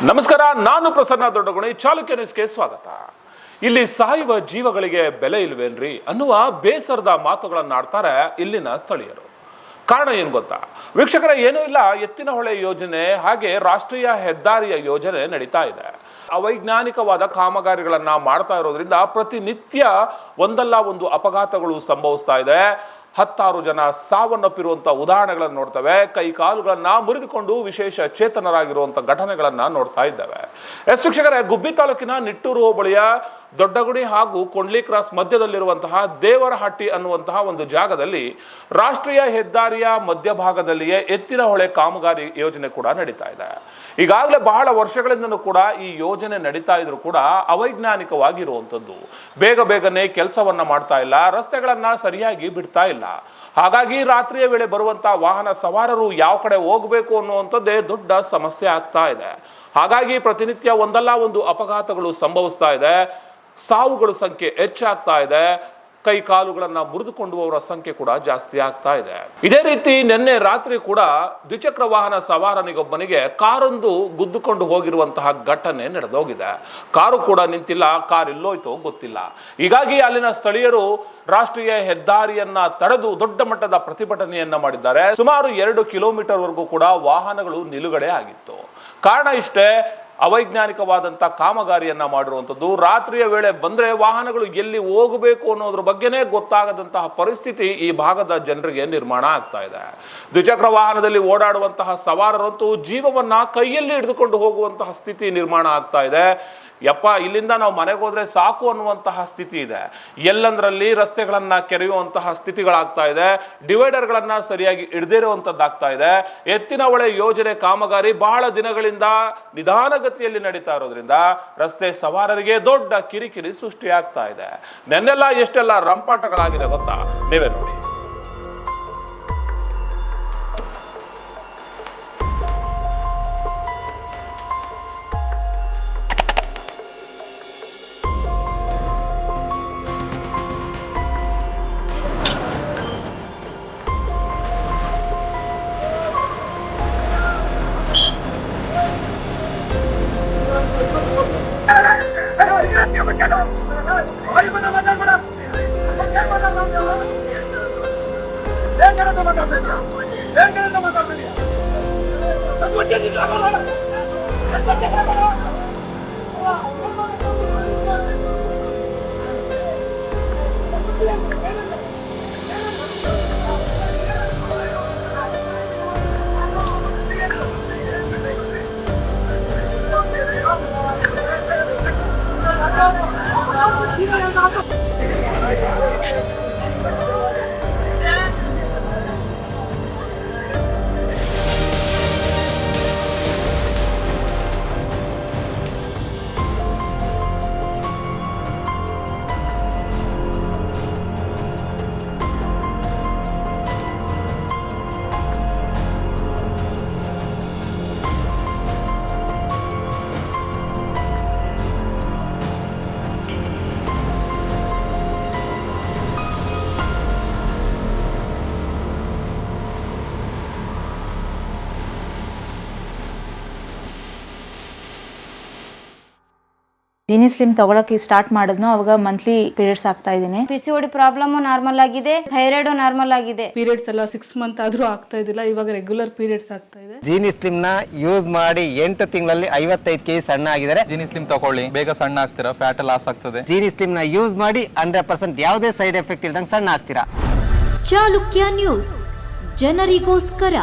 ನಮಸ್ಕಾರ, ನಾನು ಪ್ರಸನ್ನ ದೊಡ್ಡಗುಣಿ. ಚಾಲುಕ್ಯ ನ್ಯೂಸ್ಗೆ ಸ್ವಾಗತ. ಇಲ್ಲಿ ಸಾಯುವ ಜೀವಗಳಿಗೆ ಬೆಲೆ ಇಲ್ವೇನ್ರಿ ಅನ್ನುವ ಬೇಸರದ ಮಾತುಗಳನ್ನು ಆಡ್ತಾರೆ ಇಲ್ಲಿನ ಸ್ಥಳೀಯರು. ಕಾರಣ ಏನು ಗೊತ್ತಾ ವೀಕ್ಷಕರ? ಏನೂ ಇಲ್ಲ, ಎತ್ತಿನಹೊಳೆ ಯೋಜನೆ ಹಾಗೆ ರಾಷ್ಟ್ರೀಯ ಹೆದ್ದಾರಿಯ ಯೋಜನೆ ನಡೀತಾ ಇದೆ. ಅವೈಜ್ಞಾನಿಕವಾದ ಕಾಮಗಾರಿಗಳನ್ನ ಮಾಡ್ತಾ ಇರೋದ್ರಿಂದ ಪ್ರತಿನಿತ್ಯ ಒಂದಲ್ಲ ಒಂದು ಅಪಘಾತಗಳು ಸಂಭವಿಸ್ತಾ ಇದೆ. 10 ಜನ ಸಾವನ್ನಪ್ಪಿರುವಂಥ ಉದಾಹರಣೆಗಳನ್ನು ನೋಡ್ತೇವೆ. ಕೈ ಕಾಲುಗಳನ್ನ ಮುರಿದುಕೊಂಡು ವಿಶೇಷ ಚೇತನರಾಗಿರುವಂಥ ಘಟನೆಗಳನ್ನ ನೋಡ್ತಾ ಇದ್ದೇವೆ. ವೀಕ್ಷಕರೇ, ಗುಬ್ಬಿ ತಾಲೂಕಿನ ನಿಟ್ಟೂರು ಹೋಬಳಿಯ ದೊಡ್ಡಗುಣಿ ಹಾಗೂ ಕೊಂಡ್ಲಿ ಕ್ರಾಸ್ ಮಧ್ಯದಲ್ಲಿರುವಂತಹ ದೇವರಹಟ್ಟಿ ಅನ್ನುವಂತಹ ಒಂದು ಜಾಗದಲ್ಲಿ ರಾಷ್ಟ್ರೀಯ ಹೆದ್ದಾರಿಯ ಮಧ್ಯಭಾಗದಲ್ಲಿಯೇ ಎತ್ತಿನಹೊಳೆ ಕಾಮಗಾರಿ ಯೋಜನೆ ಕೂಡ ನಡೀತಾ ಇದೆ. ಈಗಾಗಲೇ ಬಹಳ ವರ್ಷಗಳಿಂದಲೂ ಕೂಡ ಈ ಯೋಜನೆ ನಡೀತಾ ಇದ್ರು ಕೂಡ ಅವೈಜ್ಞಾನಿಕವಾಗಿರುವಂಥದ್ದು. ಬೇಗನೆ ಕೆಲಸವನ್ನ ಮಾಡ್ತಾ ಇಲ್ಲ, ರಸ್ತೆಗಳನ್ನ ಸರಿಯಾಗಿ ಬಿಡ್ತಾ ಇಲ್ಲ. ಹಾಗಾಗಿ ರಾತ್ರಿಯ ವೇಳೆ ಬರುವಂತ ವಾಹನ ಸವಾರರು ಯಾವ ಕಡೆ ಹೋಗಬೇಕು ಅನ್ನುವಂಥದ್ದೇ ದೊಡ್ಡ ಸಮಸ್ಯೆ ಆಗ್ತಾ ಇದೆ. ಹಾಗಾಗಿ ಪ್ರತಿನಿತ್ಯ ಒಂದಲ್ಲ ಒಂದು ಅಪಘಾತಗಳು ಸಂಭವಿಸ್ತಾ ಇದೆ. ಸಾವುಗಳ ಸಂಖ್ಯೆ ಹೆಚ್ಚಾಗ್ತಾ ಇದೆ. ಕೈ ಕಾಲುಗಳನ್ನ ಮುರಿದುಕೊಂಡುವವರ ಸಂಖ್ಯೆ ಕೂಡ ಜಾಸ್ತಿ ಆಗ್ತಾ ಇದೆ. ಇದೇ ರೀತಿ ನಿನ್ನೆ ರಾತ್ರಿ ಕೂಡ ದ್ವಿಚಕ್ರ ವಾಹನ ಸವಾರನಿಗೊಬ್ಬನಿಗೆ ಕಾರೊಂದು ಗುದ್ದುಕೊಂಡು ಹೋಗಿರುವಂತಹ ಘಟನೆ ನಡೆದೋಗಿದೆ. ಕಾರು ಕೂಡ ನಿಂತಿಲ್ಲ, ಕಾರ್ ಎಲ್ಲೋಯ್ತೋ ಗೊತ್ತಿಲ್ಲ. ಹೀಗಾಗಿ ಅಲ್ಲಿನ ಸ್ಥಳೀಯರು ರಾಷ್ಟ್ರೀಯ ಹೆದ್ದಾರಿಯನ್ನ ತಡೆದು ದೊಡ್ಡ ಮಟ್ಟದ ಪ್ರತಿಭಟನೆಯನ್ನ ಮಾಡಿದ್ದಾರೆ. ಸುಮಾರು 2 ಕಿಲೋಮೀಟರ್ ವರೆಗೂ ಕೂಡ ವಾಹನಗಳು ನಿಲುಗಡೆ ಆಗಿತ್ತು. ಕಾರಣ ಇಷ್ಟೇ, ಅವೈಜ್ಞಾನಿಕವಾದಂಥ ಕಾಮಗಾರಿಯನ್ನ ಮಾಡಿರುವಂಥದ್ದು. ರಾತ್ರಿಯ ವೇಳೆ ಬಂದರೆ ವಾಹನಗಳು ಎಲ್ಲಿ ಹೋಗಬೇಕು ಅನ್ನೋದ್ರ ಬಗ್ಗೆನೇ ಗೊತ್ತಾಗದಂತಹ ಪರಿಸ್ಥಿತಿ ಈ ಭಾಗದ ಜನರಿಗೆ ನಿರ್ಮಾಣ ಆಗ್ತಾ ಇದೆ. ದ್ವಿಚಕ್ರ ವಾಹನದಲ್ಲಿ ಓಡಾಡುವಂತಹ ಸವಾರರಂತೂ ಜೀವವನ್ನ ಕೈಯಲ್ಲಿ ಹಿಡಿದುಕೊಂಡು ಹೋಗುವಂತಹ ಸ್ಥಿತಿ ನಿರ್ಮಾಣ ಆಗ್ತಾ ಇದೆ. ಯಪ್ಪ, ಇಲ್ಲಿಂದ ನಾವು ಮನೆಗೆ ಹೋದ್ರೆ ಸಾಕು ಅನ್ನುವಂತಹ ಸ್ಥಿತಿ ಇದೆ. ಎಲ್ಲಂದ್ರಲ್ಲಿ ರಸ್ತೆಗಳನ್ನ ಕೆರೆಯುವಂತಹ ಸ್ಥಿತಿಗಳಾಗ್ತಾ ಇದೆ. ಡಿವೈಡರ್ಗಳನ್ನ ಸರಿಯಾಗಿ ಹಿಡ್ದಿರುವಂತದ್ದಾಗ್ತಾ ಇದೆ. ಎತ್ತಿನಹೊಳೆ ಯೋಜನೆ ಕಾಮಗಾರಿ ಬಹಳ ದಿನಗಳಿಂದ ನಿಧಾನಗತಿಯಲ್ಲಿ ನಡೀತಾ ಇರೋದ್ರಿಂದ ರಸ್ತೆ ಸವಾರರಿಗೆ ದೊಡ್ಡ ಕಿರಿಕಿರಿ ಸೃಷ್ಟಿಯಾಗ್ತಾ ಇದೆ. ನೆನ್ನೆಲ್ಲ ಎಷ್ಟೆಲ್ಲ ರಂಪಾಟಗಳಾಗಿದೆ ಗೊತ್ತಾ? ನೀವೇ ನೋಡಿ. ಜೀನಿ ಸ್ಲಿಮ್ ತಗೊಳಕ್ಕೆ ಸ್ಟಾರ್ಟ್ ಮಾಡಿದ್ನೋ ಅವಾಗ ಮಂತ್ಲಿ ಪೀರಿಯಡ್ಸ್ ಆಗ್ತಾ ಇದ್ದೀನಿ. PCOD ಪ್ರಾಬ್ಲಮ್ ನಾರ್ಮಲ್ ಆಗಿದೆ, ಥೈರಾಯ್ಡ್ ನಾರ್ಮಲ್ ಆಗಿದೆ. ಪೀರಿಯಡ್ಸ್ ಎಲ್ಲ 6 ಮಂತ್ ಆದ್ರೂ ಆಗ್ತಾ ಇದ್ದಿಲ್ಲ, ಇವಾಗ ರೆಗ್ಯುಲರ್ ಪೀರಿಯಡ್ಸ್ ಆಗ್ತಾ ಇದೆ. ಜೀನಿ ಸ್ಲಿಮ್ ನ ಯೂಸ್ ಮಾಡಿ 8 ತಿಂಗಳಲ್ಲಿ 55 kg ಸಣ್ಣ ಆಗಿದ್ದಾರೆ. ಜೀನಿ ಸ್ಲಿಮ್ ತಗೊಳ್ಳಿ, ಬೇಗ ಸಣ್ಣ ಆಗ್ತೀರಾ, ಫ್ಯಾಟ್ ಲಾಸ್ ಆಗ್ತದೆ. ಜೀನಿ ಸ್ಲಿಮ್ ನ ಯೂಸ್ ಮಾಡಿ 100% ಯಾವುದೇ ಸೈಡ್ ಎಫೆಕ್ಟ್ ಇಲ್ದಂಗೆ ಸಣ್ಣ ಆಗ್ತೀರಾ. ಚಾಲುಕ್ಯ ನ್ಯೂಸ್, ಜನರಿಗೋಸ್ಕರ.